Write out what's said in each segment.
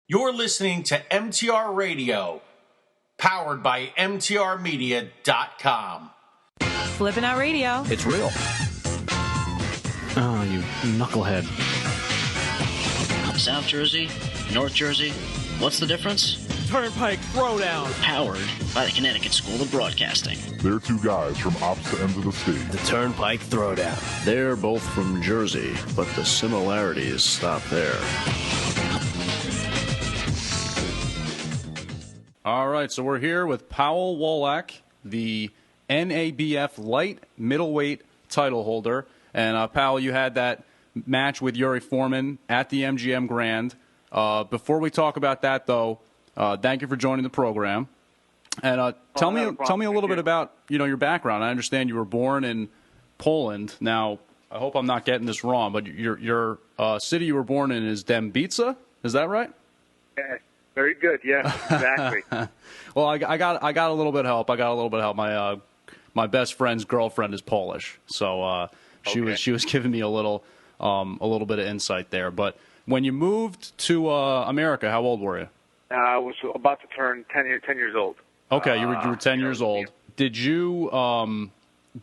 You're listening to MTR Radio, powered by MTRmedia.com. Flippin' Out Radio. It's real. Oh, you knucklehead. South Jersey, North Jersey, what's the difference? Turnpike Throwdown. Powered by the Connecticut School of Broadcasting. They're two guys from opposite ends of the state. The Turnpike Throwdown. They're both from Jersey, but the similarities stop there. All right, so we're here with Pawel Wolak, the NABF Light Middleweight title holder. And, Pawel, you had that match with Yuri Foreman at the MGM Grand. Before we talk about that, though, thank you for joining the program. And tell me a little bit about, your background. I understand you were born in Poland. Now, I hope I'm not getting this wrong, but your city you were born in is Dębica. Is that right? Yeah. Very good. Yeah, exactly. Well, I got a little bit of help. My best friend's girlfriend is Polish, so she was giving me a little bit of insight there. But when you moved to America, how old were you? I was about to turn 10 years old. Okay, you were 10 years old. Did you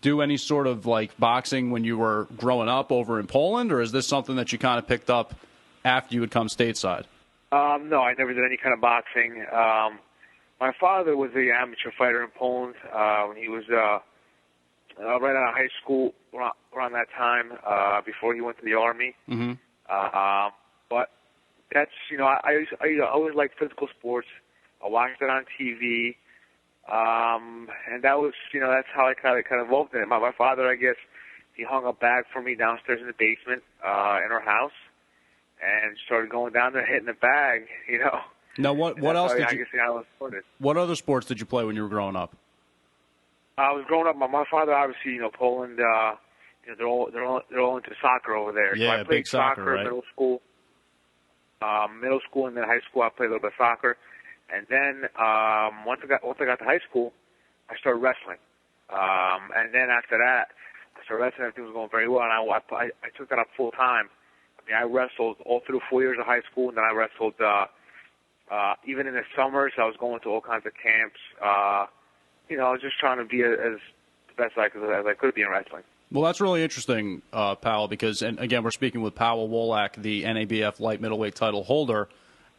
do any sort of like boxing when you were growing up over in Poland, or is this something that you kind of picked up after you had come stateside? No, I never did any kind of boxing. My father was an amateur fighter in Poland when he was right out of high school around that time, before he went to the Army. Mm-hmm. But that's, I always liked physical sports. I watched it on TV. And that was, that's how I kind of involved in it. My father, I guess, he hung a bag for me downstairs in the basement in our house. And started going down there, hitting the bag, Now, what else did you? What other sports did you play when you were growing up? I was growing up. My father, obviously, Poland. They're all into soccer over there. Yeah, so I played big soccer, right? Middle school, and then high school. I played a little bit of soccer, and then once I got to high school, I started wrestling. And then after that, I started wrestling. Everything was going very well, and I took that up full time. I wrestled all through 4 years of high school, and then I wrestled even in the summers. I was going to all kinds of camps. I was just trying to be as best as I could be in wrestling. Well, that's really interesting, Pawel, because, and again, we're speaking with Pawel Wolak, the NABF Light Middleweight title holder.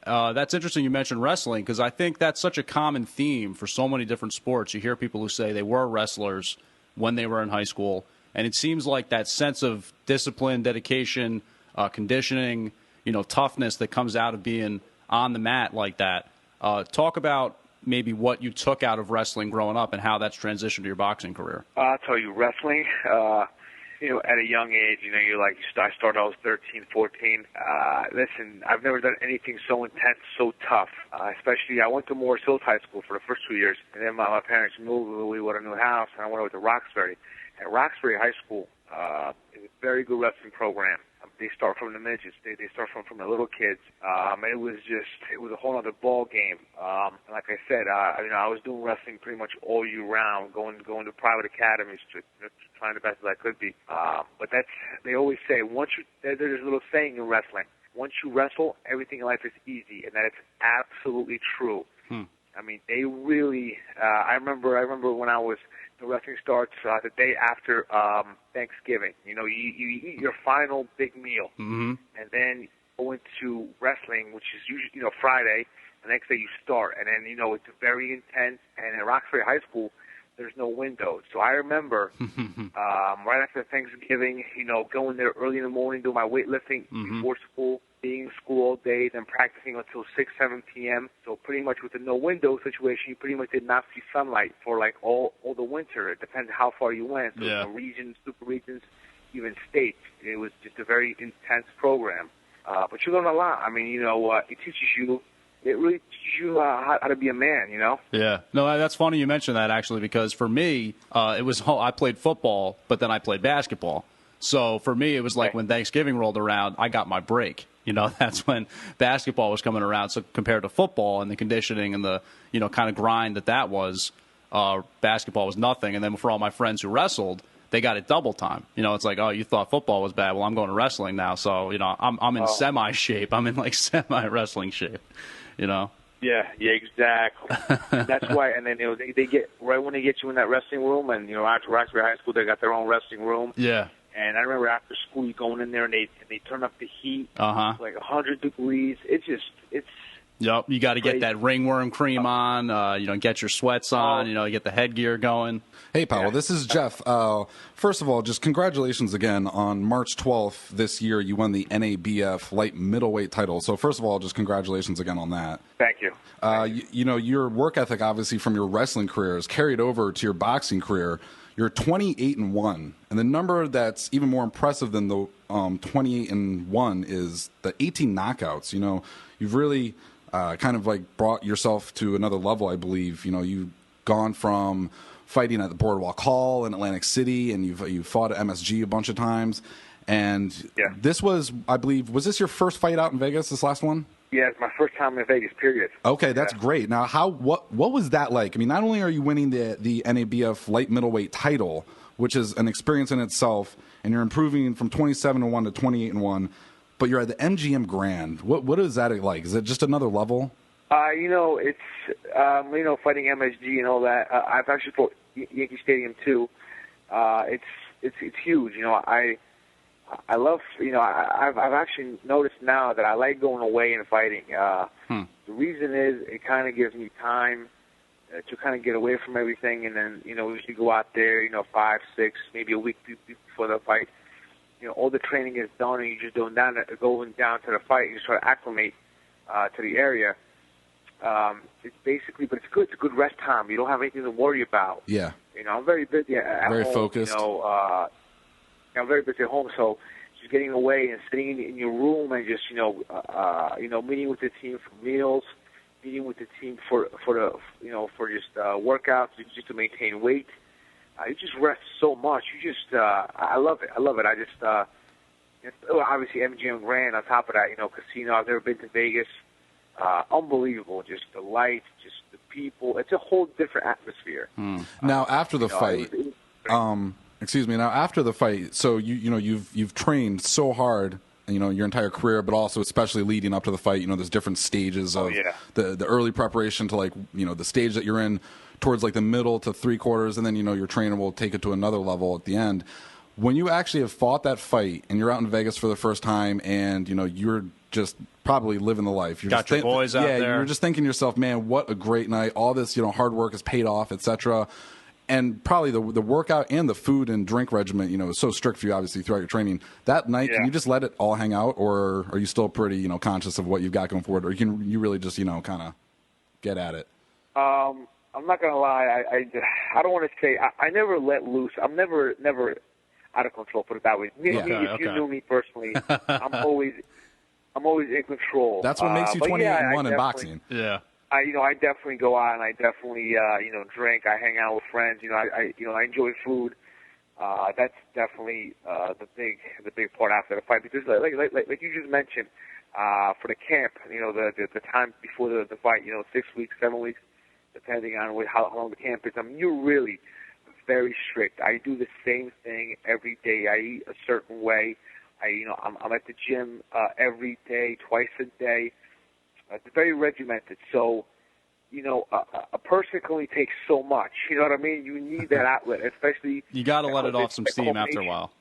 That's interesting you mentioned wrestling, because I think that's such a common theme for so many different sports. You hear people who say they were wrestlers when they were in high school, and it seems like that sense of discipline, dedication, conditioning, toughness that comes out of being on the mat like that. Talk about maybe what you took out of wrestling growing up and how that's transitioned to your boxing career. I'll tell you, wrestling, at a young age, I started, I was 13, 14. Listen, I've never done anything so intense, so tough. Especially, I went to Morris Hills High School for the first 2 years, and then my parents moved. We bought a new house, and I went over to Roxbury. At Roxbury High School, is a very good wrestling program. They start from the midgets. They start from the little kids. It was a whole other ball game. Like I said, I was doing wrestling pretty much all year round, going to private academies, trying the best as I could be. But they always say there's a little saying in wrestling: once you wrestle, everything in life is easy, and that it's absolutely true. I mean, they really. I remember when the wrestling starts the day after Thanksgiving. You eat your final big meal, mm-hmm. and then you go into wrestling, which is usually Friday. The next day you start, and then it's very intense. And at Roxbury High School, there's no windows. So I remember right after Thanksgiving, going there early in the morning, doing my weightlifting before school, being in school all day, then practicing until 6, 7 p.m. So pretty much with the no window situation, you pretty much did not see sunlight for like all the winter. It depends how far you went. So regions, super regions, even states. It was just a very intense program. But you learn a lot. I mean, it teaches you. It really teaches you how to be a man, Yeah. No, that's funny you mentioned that, actually, because for me, I played football, but then I played basketball. So for me, it was like when Thanksgiving rolled around, I got my break. That's when basketball was coming around. So compared to football and the conditioning and the, kind of grind that was, basketball was nothing. And then for all my friends who wrestled, they got it double time. It's like, oh, you thought football was bad. Well, I'm going to wrestling now, so I'm in semi shape. I'm in like semi wrestling shape. Yeah, exactly. That's why. And then they get right when they get you in that wrestling room, and after Roxbury High School, they got their own wrestling room. Yeah. And I remember after school, you going in there and they turn up the heat, like 100 degrees. Yep, you got to get that ringworm cream on. Get your sweats on. Get the headgear going. Hey, Pawel, this is Jeff. First of all, just congratulations again on March 12th this year. You won the NABF Light Middleweight title. So first of all, just congratulations again on that. Thank you. Your work ethic, obviously, from your wrestling career is carried over to your boxing career. You're 28-1, and the number that's even more impressive than the 28-1 is the 18 knockouts. You've really kind of like brought yourself to another level, I believe. You've gone from fighting at the Boardwalk Hall in Atlantic City, and you've fought at MSG a bunch of times. And this was, I believe, was this your first fight out in Vegas, this last one? Yeah, it's my first time in Vegas, period. Okay, that's great. Now, what was that like? I mean, not only are you winning the NABF Light Middleweight title, which is an experience in itself, and you're improving from 27-1 to 28-1, but you're at the MGM Grand. What is that like? Is it just another level? It's fighting MSG and all that. I've actually fought Yankee Stadium too. It's huge. I love, I've actually noticed now that I like going away and fighting. The reason is it kind of gives me time to kind of get away from everything, and then, we usually go out there, 5, 6, maybe a week before the fight. All the training is done, and you're just going down to the fight. You just try to acclimate to the area. It's basically, but it's good. It's a good rest time. You don't have anything to worry about. Yeah. I'm very busy at very home. Focused. I'm very busy at home, so just getting away and sitting in your room and just meeting with the team for meals, meeting with the team for just workouts, just to maintain weight. You just rest so much. I love it. I just obviously MGM Grand on top of that, casino. I've never been to Vegas. Unbelievable. Just the lights, just the people. It's a whole different atmosphere. Now, after the fight, excuse me. Now, after the fight, so you've trained so hard, your entire career, but also especially leading up to the fight. There's different stages of the early preparation to the stage that you're in towards like the middle to three-quarters, and then your trainer will take it to another level at the end. When you actually have fought that fight and you're out in Vegas for the first time, and you're just probably living the life. You're got your boys out there. Yeah, you're just thinking to yourself, man, what a great night. All this hard work has paid off, etc. And probably the workout and the food and drink regimen, is so strict for you, obviously, throughout your training. That night, can you just let it all hang out, or are you still pretty, conscious of what you've got going forward, or can you really just, kind of get at it? I'm not gonna lie. I don't want to say I never let loose. I'm never out of control. Put it that way. If you knew me personally, I'm always in control. That's what makes you 28-1 in boxing. Yeah. I definitely go out and I definitely drink. I hang out with friends. I enjoy food. That's definitely the big part after the fight, because like you just mentioned, for the camp, the time before the fight, 6 weeks, 7 weeks, depending on how long the camp is. I mean, you're really very strict. I do the same thing every day. I eat a certain way. I'm at the gym every day, twice a day. It's very regimented. So, a person can only take so much. You know what I mean? You need that outlet, especially. You got to let it off some steam after a while.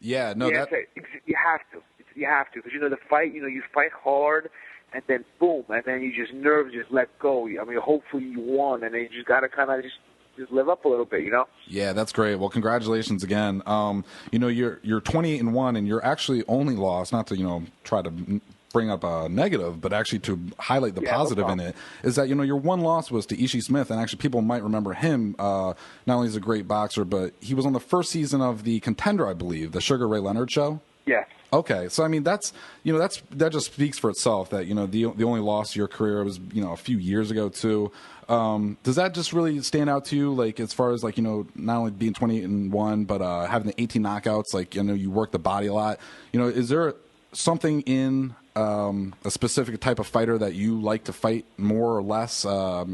Yeah, no, you have to. You have to, because the fight. You fight hard, and then boom, and then nerves just let go. I mean, hopefully you won, and then you just got to kind of just live up a little bit, Yeah, that's great. Well, congratulations again. You're 28-1, and you're actually only lost, not to try to bring up a negative, but actually to highlight the positive in it, is that your one loss was to Ishii Smith, and actually people might remember him. Not only is a great boxer, but he was on the first season of The Contender, I believe, the Sugar Ray Leonard show. Yes. Okay, so I mean that just speaks for itself that the only loss to your career was a few years ago too. Does that just really stand out to you, like as far as not only being 28-1 but having the 18 knockouts? You work the body a lot. Is there something in a specific type of fighter that you like to fight more or less? Are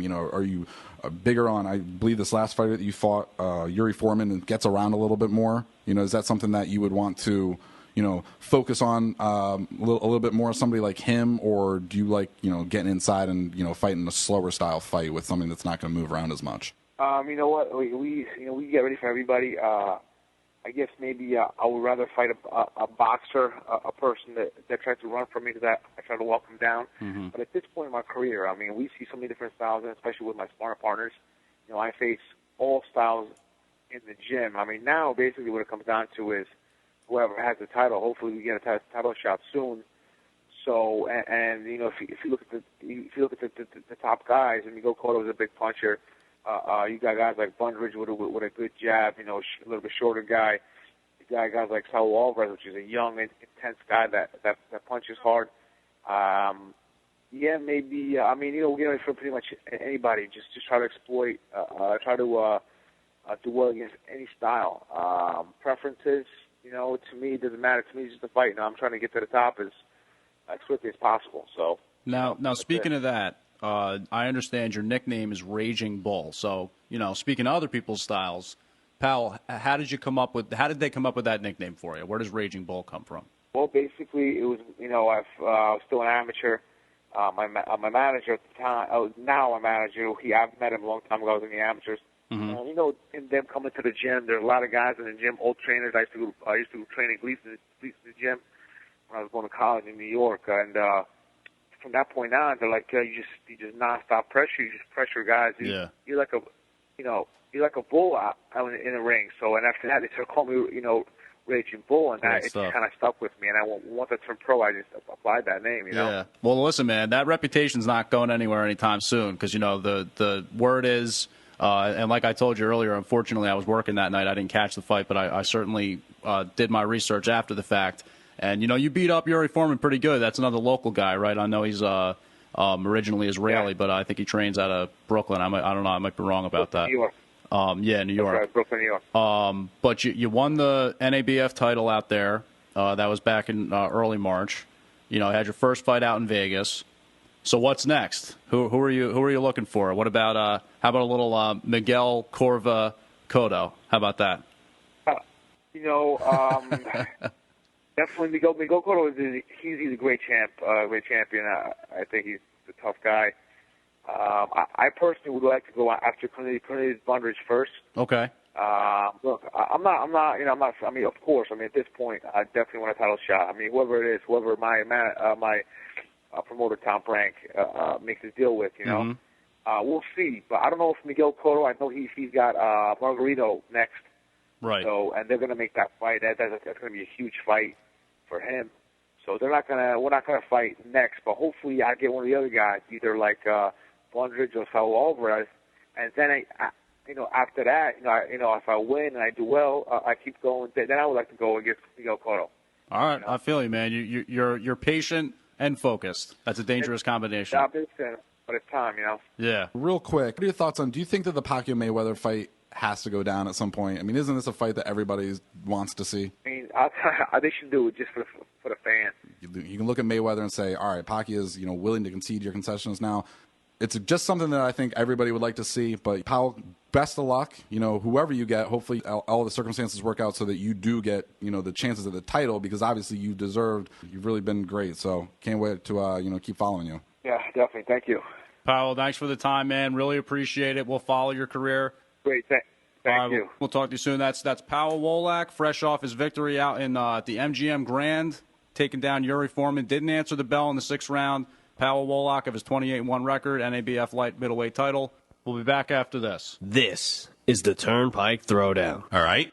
you bigger on, I believe, this last fight that you fought, Yuri Foreman, and gets around a little bit more? Is that something that you would want to, focus on a little bit more, somebody like him, or do you like, getting inside and, fighting a slower style fight with something that's not going to move around as much? You know what? We get ready for everybody. I guess maybe I would rather fight a boxer, a person that tries to run from me, because I try to walk him down. Mm-hmm. But at this point in my career, we see so many different styles, and especially with my sparring partners. I face all styles in the gym. Now basically what it comes down to is whoever has the title. Hopefully we get a title shot soon. So, and if you look at the top guys, and Miguel Cotto is a big puncher. You got guys like Bundridge with a good jab, a little bit shorter guy. You got guys like Saul Alvarez, which is a young, intense guy that punches hard. Maybe. We're getting for pretty much anybody. Just try to exploit, try to do well against any style. Preferences, to me, it doesn't matter. To me, it's just a fight. I'm trying to get to the top as quickly as possible. So now speaking of that. I understand your nickname is Raging Bull. So, speaking of other people's styles, Pawel, how did they come up with that nickname for you? Where does Raging Bull come from? Well, basically, it was, I was still an amateur. My manager at the time, now my manager, I've met him a long time ago. I was in the amateurs. Mm-hmm. In them coming to the gym, there are a lot of guys in the gym, old trainers. I used to train at Gleason's gym when I was going to college in New York, and from that point on, they're like, you just nonstop pressure. You just pressure guys. You're like a bull out in the ring. So, and after that, they started calling me, Raging Bull, and it just kind of stuck with me. And I want to turn pro. I just applied that name. Yeah. Well, listen, man, that reputation's not going anywhere anytime soon, because the word is, and like I told you earlier, unfortunately, I was working that night. I didn't catch the fight, but I certainly did my research after the fact. And, you beat up Yuri Foreman pretty good. That's another local guy, right? I know he's originally Israeli, but I think he trains out of Brooklyn. I don't know. I might be wrong about that. New York. New York. That's right, Brooklyn, New York. But you won the NABF title out there. That was back in early March. Had your first fight out in Vegas. So what's next? Who are you looking for? What about how about a little Miguel Corva Cotto? How about that? Definitely, Miguel Cotto he's a great champion. I think he's a tough guy. I personally would like to go after Cornelius Bundridge first. Okay. Look, I'm not. Of course. At this point, I definitely want a title shot. Whoever it is, whoever my promoter Tom Frank makes a deal with, we'll see. But I don't know if Miguel Cotto. I know he's got Margarito next. Right. So, and they're going to make that fight. That's going to be a huge fight for him. So we're not gonna fight next, but hopefully I get one of the other guys, either like Bundridge or Saul Alvarez, and then after that, if I win and I do well, I keep going. Then I would like to go against Miguel Cotto. All right, I feel you, man. You're patient and focused. That's a dangerous combination. But it's time, Yeah. Real quick, what are your thoughts on? Do you think that the Pacquiao Mayweather fight has to go down at some point? Isn't this a fight that everybody wants to see? They should do it just for the fans. You can look at Mayweather and say, all right, Pacquiao is willing to concede your concessions now. It's just something that I think everybody would like to see. But Pawel, best of luck. Whoever you get, hopefully all the circumstances work out so that you do get the chances at the title, because obviously you've really been great. So can't wait to keep following you. Yeah, definitely. Thank you, Pawel. Thanks for the time, man. Really appreciate it. We'll follow your career. Great. Thank you. We'll talk to you soon. That's Pawel Wolak, fresh off his victory out in the MGM Grand, taking down Yuri Foreman. Didn't answer the bell in the 6th round. Pawel Wolak of his 28-1 record, NABF Light Middleweight title. We'll be back after this. This is the Turnpike Throwdown. All right.